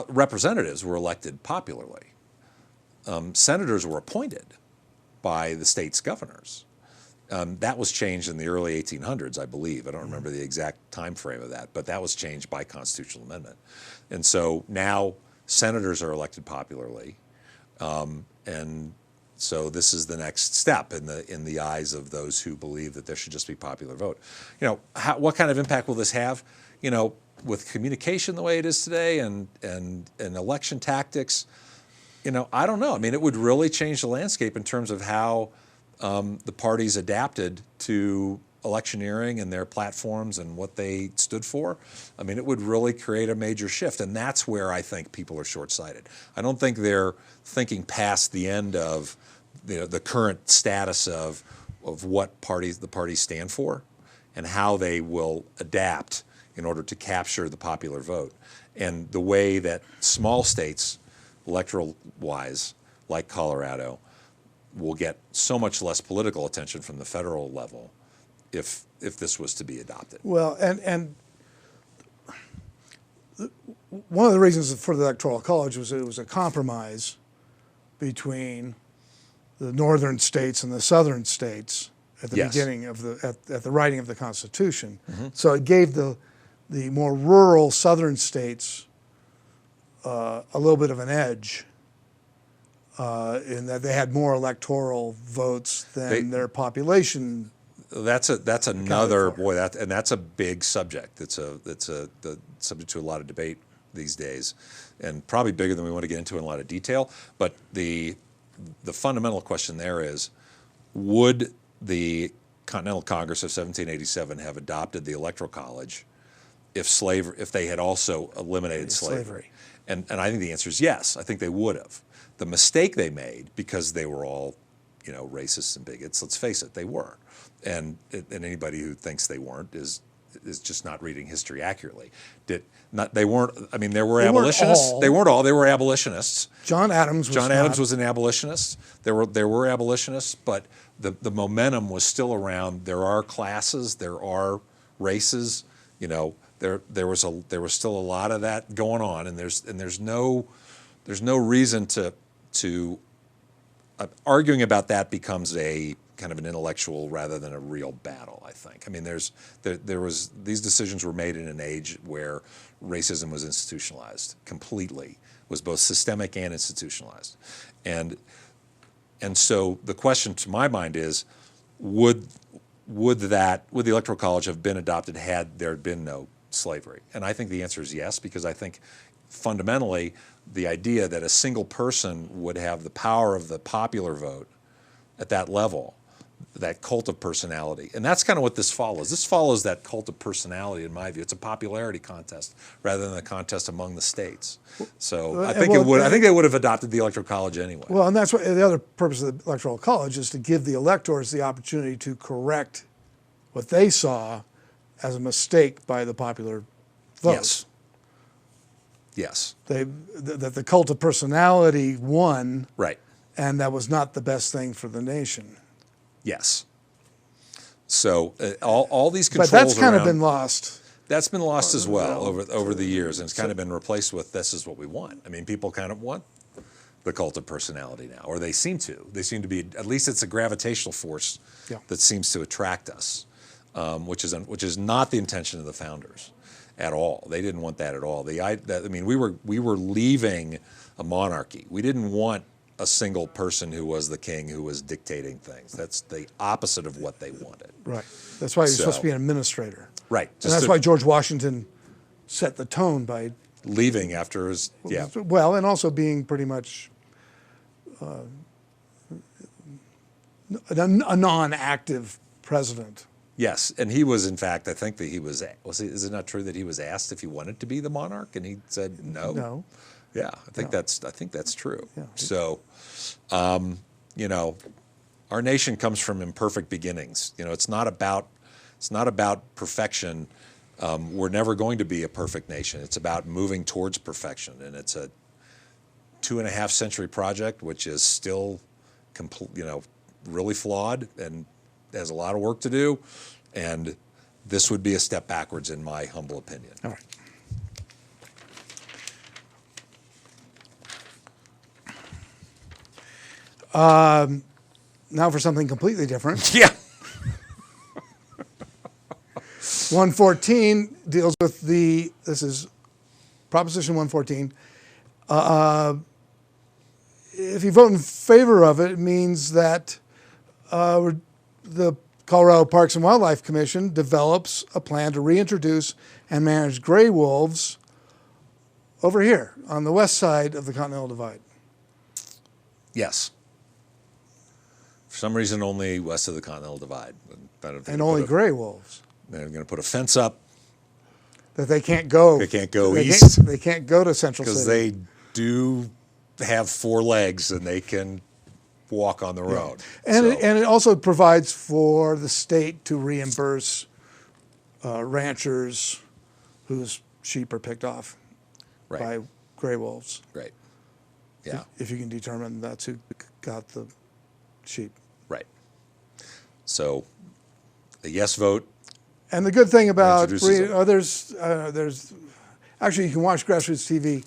representatives were elected popularly. Senators were appointed by the state's governors. That was changed in the early 1800s, I believe. I don't remember the exact time frame of that, but that was changed by constitutional amendment. And so now senators are elected popularly, and so this is the next step in the eyes of those who believe that there should just be popular vote. What kind of impact will this have? With communication the way it is today, and election tactics, I don't know. It would really change the landscape in terms of how the parties adapted to electioneering and their platforms and what they stood for, I mean, it would really create a major shift. And that's where I think people are short-sighted. I don't think they're thinking past the end of the current status of what the parties stand for and how they will adapt in order to capture the popular vote. And the way that small states, electoral-wise, like Colorado, will get so much less political attention from the federal level if this was to be adopted. Well, and one of the reasons for the Electoral College was it was a compromise between the northern states and the southern states at the Yes. beginning of at the writing of the Constitution. Mm-hmm. So it gave the more rural southern states a little bit of an edge in that they had more electoral votes than their population. That's another and that's a big subject. It's the subject to a lot of debate these days, and probably bigger than we want to get into in a lot of detail. But the fundamental question there is, would the Continental Congress of 1787 have adopted the Electoral College if they had also eliminated slavery? And I think the answer is yes. I think they would have. The mistake they made, because they were all, racists and bigots, let's face it, they were. And anybody who thinks they weren't is just not reading history accurately. They weren't. I mean, there were abolitionists. They weren't all. They were abolitionists. John Adams was an abolitionist. There were abolitionists, but the momentum was still around. There are classes. There are races. There was still a lot of that going on, and there's no reason to arguing about that becomes a kind of an intellectual rather than a real battle, I think. I mean, these decisions were made in an age where racism was institutionalized completely, was both systemic and institutionalized. And so the question to my mind is, would the Electoral College have been adopted had there been no slavery? And I think the answer is yes, because I think fundamentally the idea that a single person would have the power of the popular vote at that level, that cult of personality. And that's kind of what this follows. This follows that cult of personality, in my view. It's a popularity contest rather than a contest among the states. So I think they would have adopted the Electoral College anyway. Well, and that's what the other purpose of the Electoral College is, to give the electors the opportunity to correct what they saw as a mistake by the popular vote. Yes. Yes. That the cult of personality won. Right. And that was not the best thing for the nation. Yes. So all these controls. But that's kind of been lost. That's been lost as well over the years, and it's kind of been replaced with, this is what we want. I mean, people kind of want the cult of personality now, or they seem to. They seem to be, at least it's a gravitational force that seems to attract us, which is not the intention of the founders at all. They didn't want that at all. We were leaving a monarchy. We didn't want a single person who was the king who was dictating things. That's the opposite of what they wanted. Right. That's why you're supposed to be an administrator. Right. And that's why George Washington set the tone by leaving after his, Well, and also being pretty much a non-active president. Yes, and he was, in fact, I think that is it not true that he was asked if he wanted to be the monarch, and he said no? No. Yeah, I think that's true. Yeah. So, our nation comes from imperfect beginnings. It's not about perfection. We're never going to be a perfect nation. It's about moving towards perfection, and it's a 2.5 century project, which is still, really flawed and has a lot of work to do. And this would be a step backwards, in my humble opinion. All right. Now for something completely different. Yeah. 114 deals with this is Proposition 114. If you vote in favor of it, it means that the Colorado Parks and Wildlife Commission develops a plan to reintroduce and manage gray wolves over here on the west side of the Continental Divide. Yes. For some reason, only west of the Continental Divide. And only gray wolves. They're going to put a fence up. That they can't go. They can't go east. They can't go to Central City. Because they do have 4 legs and they can walk on the road. And, and it also provides for the state to reimburse ranchers whose sheep are picked off by gray wolves. Right. Yeah. If you can determine that's who got the sheep. Right. So a yes vote. And the good thing about Introduces there's actually, you can watch GrassRoots TV.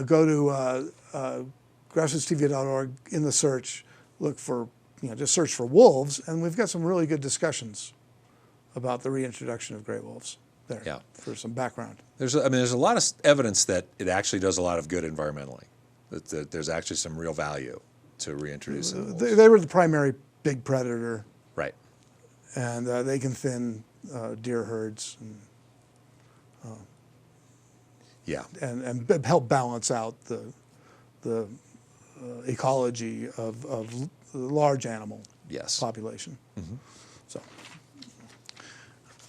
Go to GrassRootsTV.org, in the search, look for, just search for wolves, and we've got some really good discussions about the reintroduction of gray wolves there. Yeah. For some background. There's a lot of evidence that it actually does a lot of good environmentally. That there's actually some real value to reintroducing wolves. They were the primary big predator. Right. And they can thin deer herds and help balance out the ecology of the large animal population. Mm-hmm. So,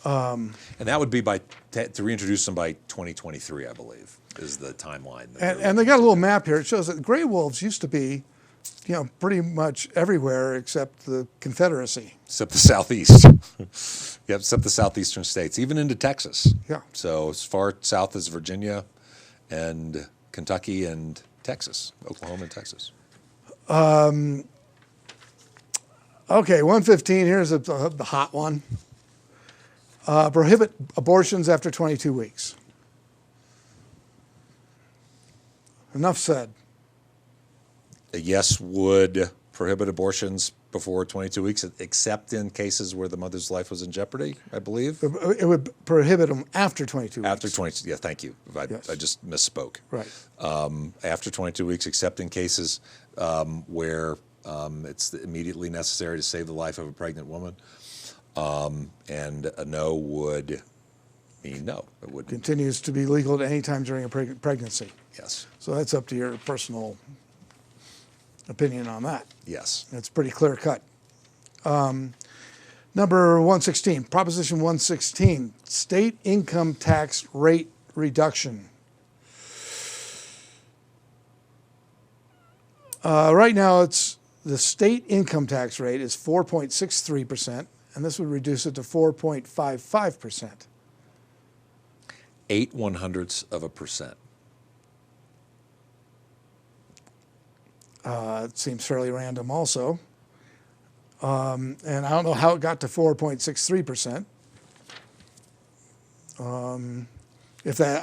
and that would be to reintroduce them by 2023, I believe, is the timeline. And they got a little map here. It shows that gray wolves used to be, pretty much everywhere except the Confederacy. Except the Southeast. Yep, except the southeastern states, even into Texas. Yeah. So as far south as Virginia and Kentucky and Texas, Oklahoma and Texas. Okay, 115, here's the hot one. Prohibit abortions after 22 weeks. Enough said. A yes would prohibit abortions before 22 weeks, except in cases where the mother's life was in jeopardy, I believe. It would prohibit them after 22 weeks. After 22, yeah, thank you. I just misspoke. Right. After 22 weeks, except in cases where it's immediately necessary to save the life of a pregnant woman. And a no would mean no. It would continues to be legal at any time during a pregnancy. Yes. So that's up to your personal opinion on that. Yes. It's pretty clear cut. Number 116, Proposition 116, state income tax rate reduction. Right now, the state income tax rate is 4.63%, and this would reduce it to 4.55%. 0.08%. It seems fairly random also. And I don't know how it got to 4.63%. I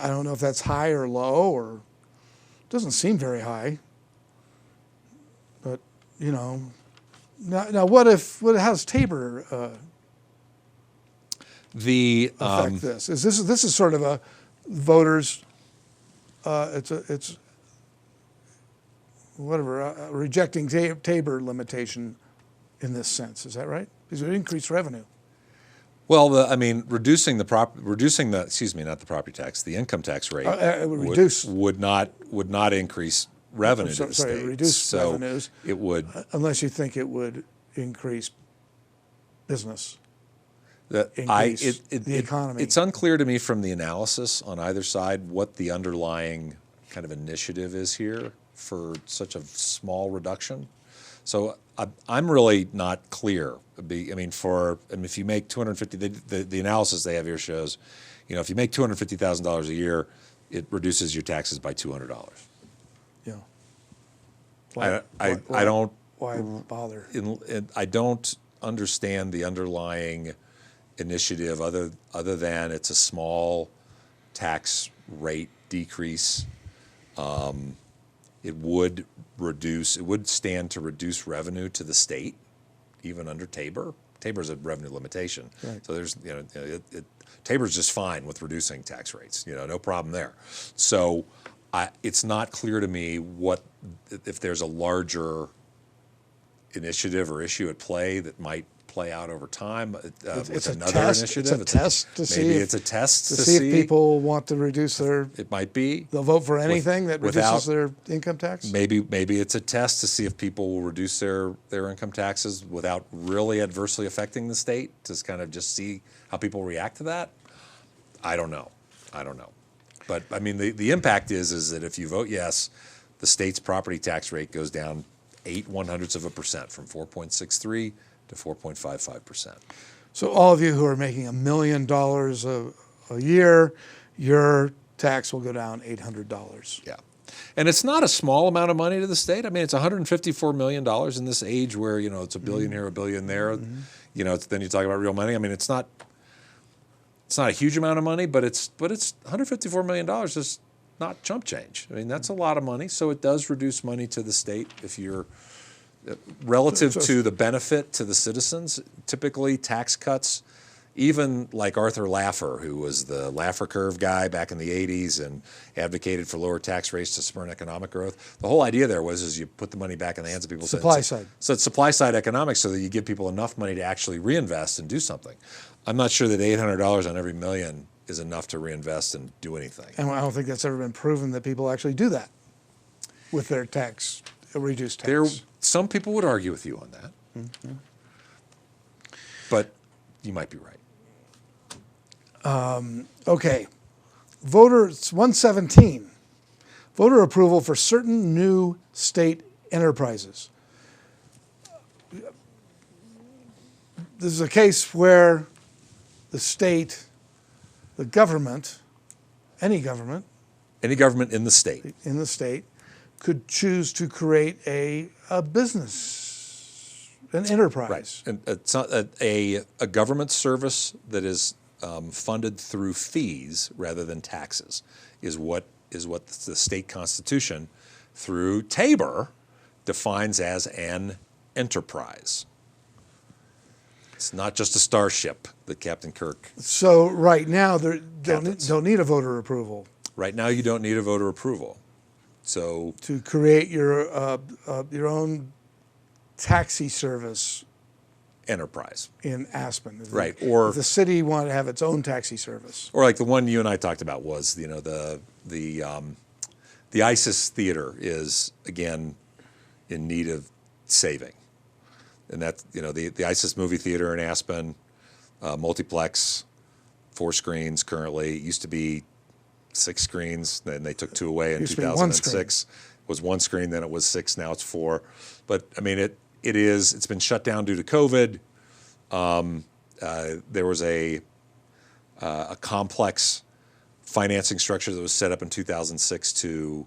don't know if that's high or low, or it doesn't seem very high. But, now how's Tabor affect this? This is sort of a voters, it's rejecting Tabor limitation in this sense. Is that right? Because it would increase revenue. Well, reducing the property tax, the income tax rate would not increase revenue to the state. Reduce revenues. It would, unless you think it would increase business. The economy. It's unclear to me from the analysis on either side what the underlying kind of initiative is here for such a small reduction. So I'm really not clear. If you make $250,000, the analysis they have here shows, if you make $250,000 a year, it reduces your taxes by $200. Yeah. Why bother? I don't understand the underlying initiative other than it's a small tax rate decrease. It would stand to reduce revenue to the state, even under Tabor. Tabor's a revenue limitation, right. So there's Tabor's just fine with reducing tax rates. No problem there. So it's not clear to me if there's a larger initiative or issue at play that might play out over time It's with a another test. initiative. It's a test to see. Maybe it's a test to see if people want to reduce their. It might be. They'll vote for anything that reduces without- their income tax. Maybe it's a test to see if people will reduce their income taxes without really adversely affecting the state, to kind of just see how people react to that. I don't know. But I mean, the impact is that if you vote yes, the state's property tax rate goes down 0.08% from 4.63 to 4.55%. So all of you who are making $1 million a year, your tax will go down $800. Yeah. And it's not a small amount of money to the state. I mean, it's $154 million in this age where, it's a billion here, a billion there. Then you talk about real money. I mean, it's not a huge amount of money, but it's $154 million is not chump change. I mean, that's a lot of money. So it does reduce money to the state if you're relative to the benefit to the citizens. Typically, tax cuts, even like Arthur Laffer, who was the Laffer curve guy back in the 80s and advocated for lower tax rates to spur economic growth. The whole idea there was you put the money back in the hands of people. Supply side. So it's supply side economics, so that you give people enough money to actually reinvest and do something. I'm not sure that $800 on every million is enough to reinvest and do anything. And I don't think that's ever been proven that people actually do that with their reduced tax. Some people would argue with you on that. Mm-hmm. But you might be right. Okay. Voters 117. Voter approval for certain new state enterprises. This is a case where the state, the government, any government in the state, could choose to create a business, an enterprise. Right. And it's not a government service that is funded through fees rather than taxes is what the state constitution through Tabor defines as an enterprise. It's not just a starship that Captain Kirk. So right now they don't need a voter approval. Right now you don't need a voter approval. So to create your own taxi service enterprise in Aspen, right? Or if the city wanted to have its own taxi service, or like the one you and I talked about was the ISIS theater is again in need of saving, and that's the ISIS movie theater in Aspen, multiplex, 4 screens currently. It used to be 6 screens, then they took 2 away in 2006. It was 1 screen, then it was 6, now it's 4. But I mean, it's been shut down due to COVID. There was a complex financing structure that was set up in 2006 to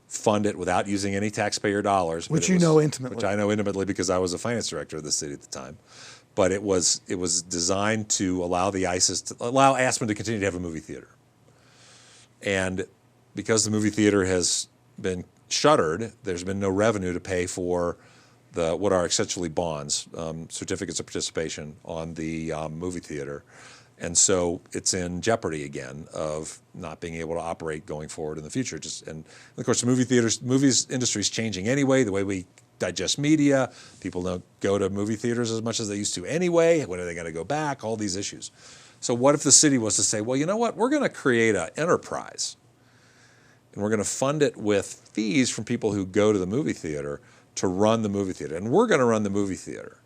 fund it without using any taxpayer dollars. Which you know intimately. Which I know intimately because I was a finance director of the city at the time. But it was designed to allow allow Aspen to continue to have a movie theater. And because the movie theater has been shuttered, there's been no revenue to pay for what are essentially bonds, certificates of participation on the movie theater. And so it's in jeopardy again of not being able to operate going forward in the future. And of course, the movies industry is changing anyway. The way we digest media, people don't go to movie theaters as much as they used to anyway. When are they going to go back? All these issues. So what if the city was to say, well, you know what? We're going to create an enterprise, and we're going to fund it with fees from people who go to the movie theater to run the movie theater, and we're going to run the movie theater.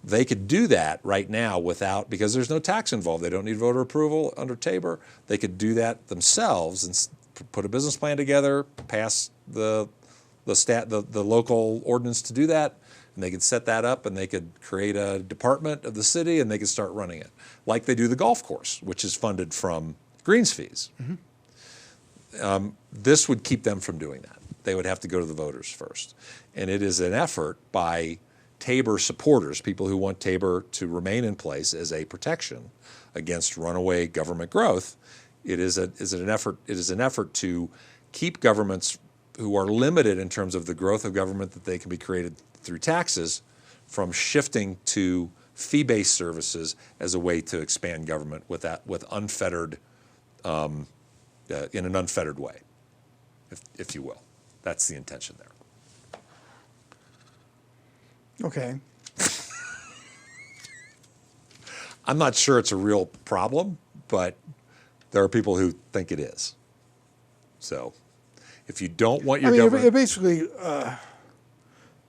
They could do that right now because there's no tax involved. They don't need voter approval under Tabor. They could do that themselves and put a business plan together, pass the local ordinance to do that, and they could set that up, and they could create a department of the city, and they could start running it, like they do the golf course, which is funded from greens fees. Mm-hmm. This would keep them from doing that. They would have to go to the voters first. And it is an effort by Tabor supporters, people who want Tabor to remain in place as a protection against runaway government growth. It is an effort to keep governments who are limited in terms of the growth of government that they can be created through taxes from shifting to fee-based services as a way to expand government with unfettered, in an unfettered way, if you will. That's the intention there. Okay. I'm not sure it's a real problem, but there are people who think it is. So if you don't want your government... basically,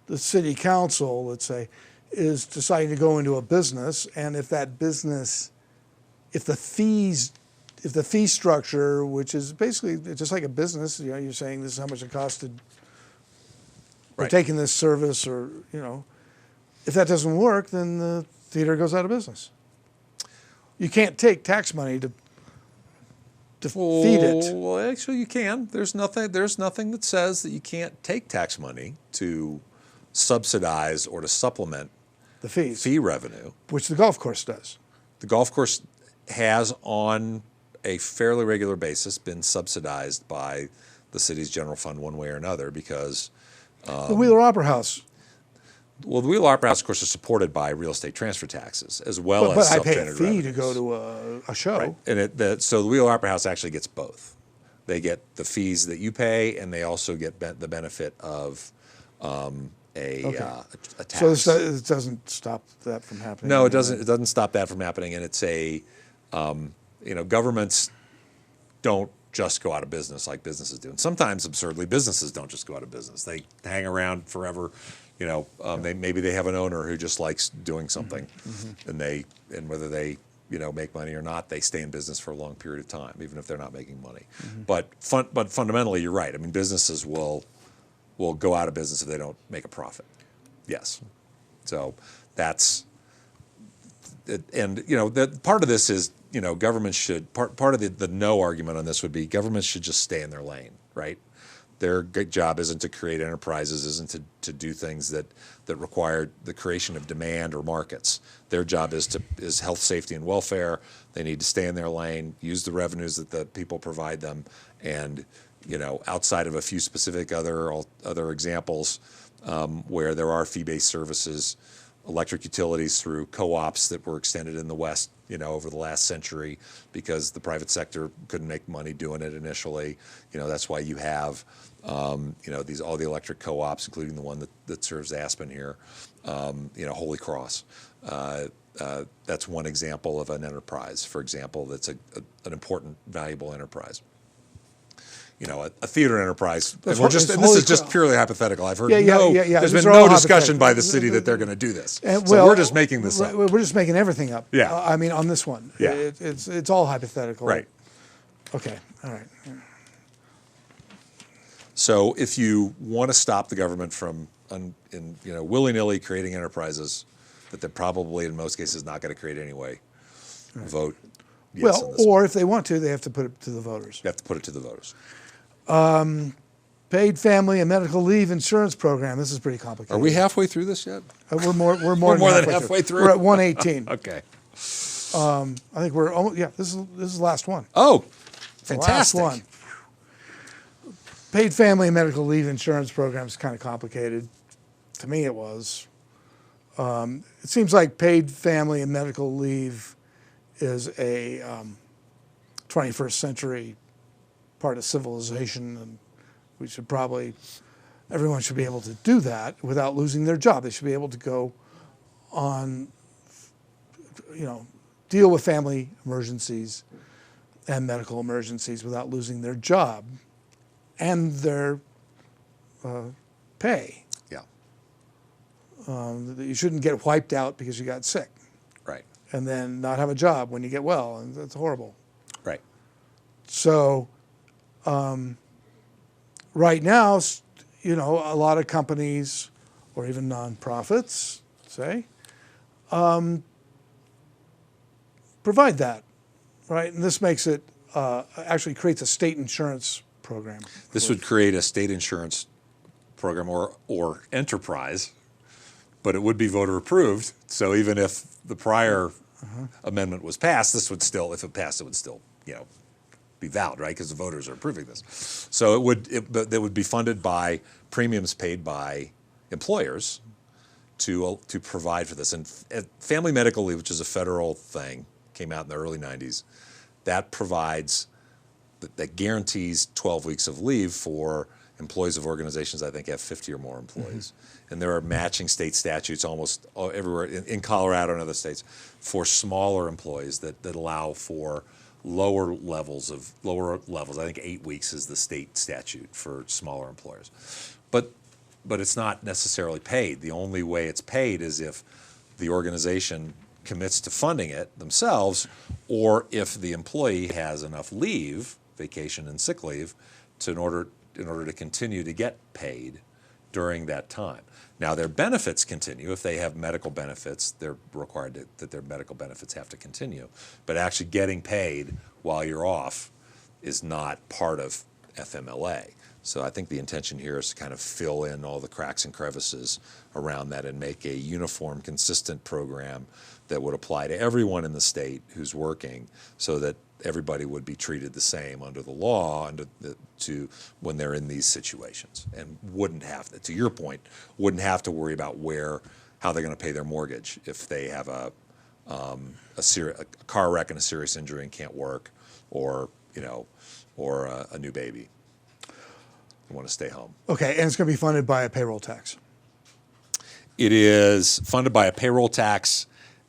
the city council, let's say, is deciding to go into a business, and if that business, if the fee structure, which is basically just like a business, you're saying this is how much it costed for taking this service, or, if that doesn't work, then the theater goes out of business. You can't take tax money to feed it. Well, actually, you can. There's nothing that says that you can't take tax money to subsidize or to supplement the fees, fee revenue, which the golf course does. The golf course has, on a fairly regular basis, been subsidized by the city's general fund one way or another, because the Wheeler Opera House. Well, the Wheeler Opera House, of course, is supported by real estate transfer taxes as well as but I pay a self-generated fee revenues. to go to a show. Right. And so the Wheeler Opera House actually gets both. They get the fees that you pay, and they also get the benefit of a tax. So it doesn't stop that from happening. No, it doesn't. It doesn't stop that from happening, and it's governments don't just go out of business like businesses do. And sometimes, absurdly, businesses don't just go out of business. They hang around forever. Maybe they have an owner who just likes doing something, and whether they make money or not, they stay in business for a long period of time, even if they're not making money. But fundamentally, you're right. I mean, businesses will go out of business if they don't make a profit. Yes. So that's, and that part of this is, government should, part of the no argument on this would be governments should just stay in their lane, right? Their job isn't to create enterprises, isn't to do things that require the creation of demand or markets. Their job is health, safety, and welfare. They need to stay in their lane, use the revenues that the people provide them, and outside of a few specific other examples where there are fee-based services, electric utilities through co-ops that were extended in the West, over the last century, because the private sector couldn't make money doing it initially. That's why you have, all the electric co-ops, including the one that serves Aspen here. Holy Cross. That's one example of an enterprise, for example, that's an important, valuable enterprise. A theater enterprise. And this is just purely hypothetical. I've heard there's been no discussion by the city that they're going to do this. So we're just making this up. We're just making everything up. Yeah. On this one. Yeah. It's all hypothetical. Right. Okay. All right. So if you want to stop the government from willy-nilly creating enterprises that they're probably in most cases not going to create anyway, vote yes on this one. If they want to, they have to put it to the voters. You have to put it to the voters. Paid family and medical leave insurance program. This is pretty complicated. Are we halfway through this yet? We're more than halfway through. We're at 118. Okay. I think we're almost. Yeah, this is the last one. Oh, The fantastic. last one. Paid family and medical leave insurance program is kind of complicated. To me, it was. It seems like paid family and medical leave is a 21st century part of civilization, and we should everyone should be able to do that without losing their job. They should be able to go on, deal with family emergencies and medical emergencies without losing their job and their pay. Yeah. You shouldn't get wiped out because you got sick. Right. And then not have a job when you get well, and that's horrible. Right. So, right now, a lot of companies or even nonprofits, say, provide that, right? And this makes it, actually creates a state insurance program. This would create a state insurance program or enterprise, but it would be voter approved. So even if the prior amendment was passed, this would still, if it passed, it would still, be valid, right? Because the voters are approving this. So it would be funded by premiums paid by employers to provide for this. And family medical leave, which is a federal thing, came out in the early 90s, that provides, that guarantees 12 weeks of leave for employees of organizations, I think, have 50 or more employees. And there are matching state statutes almost everywhere in Colorado and other states for smaller employees that allow for lower levels. I think 8 weeks is the state statute for smaller employers. But it's not necessarily paid. The only way it's paid is if the organization commits to funding it themselves, or if the employee has enough leave, vacation and sick leave, in order to continue to get paid during that time. Now, their benefits continue. If they have medical benefits, they're required that their medical benefits have to continue. But actually getting paid while you're off is not part of FMLA. So I think the intention here is to kind of fill in all the cracks and crevices around that and make a uniform, consistent program that would apply to everyone in the state who's working, so that everybody would be treated the same under the law when they're in these situations, and wouldn't have, to your point, wouldn't have to worry about how they're going to pay their mortgage if they have a car wreck and a serious injury and can't work, or a new baby. Want to stay home. Okay, and it's going to be funded by a payroll tax. It is funded by a payroll tax.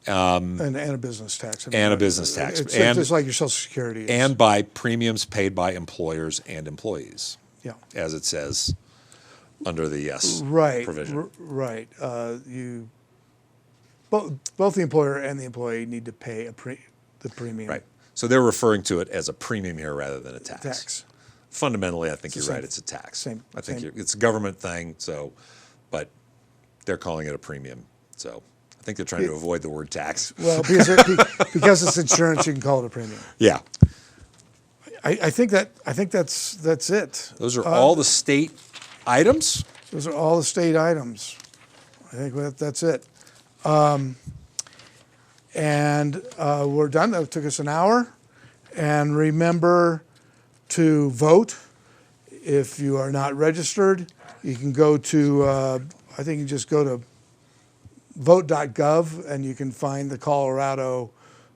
And a business tax. And a business tax. It's just like your Social Security is. And by premiums paid by employers and employees. Yeah. As it says under the provision. Right. Both the employer and the employee need to pay the premium. Right. So they're referring to it as a premium here rather than a tax. Fundamentally, I think you're right. It's a tax. I think it's a government thing. But they're calling it a premium. So I think they're trying to avoid the word tax. Well, because it's insurance, you can call it a premium. Yeah. I think that's it. Those are all the state items. Those are all the state items. I think that's it. And we're done. That took us an hour. And remember to vote. If you are not registered, you can go to, I think you just go to vote.gov and you can find the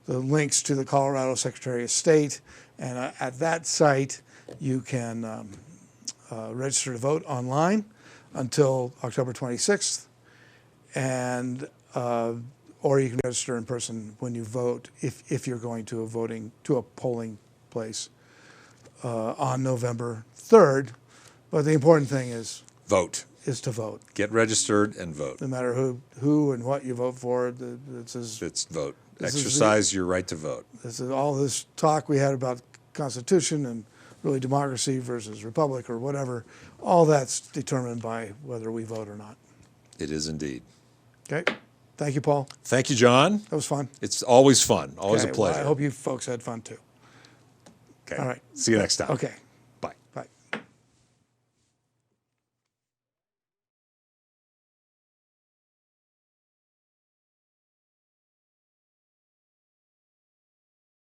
links to the Colorado Secretary of State. And at that site, you can register to vote online until October 26th. And, or you can register in person when you vote if you're going to a polling place on November 3rd. But the important thing is vote. Is to vote. Get registered and vote. No matter who and what you vote for, it's vote. Exercise your right to vote. This is all this talk we had about Constitution and really democracy versus republic or whatever. All that's determined by whether we vote or not. It is indeed. Okay. Thank you, Paul. Thank you, John. That was fun. It's always fun. Always a pleasure. Well, I hope you folks had fun too. Okay. All right. See you next time. Okay.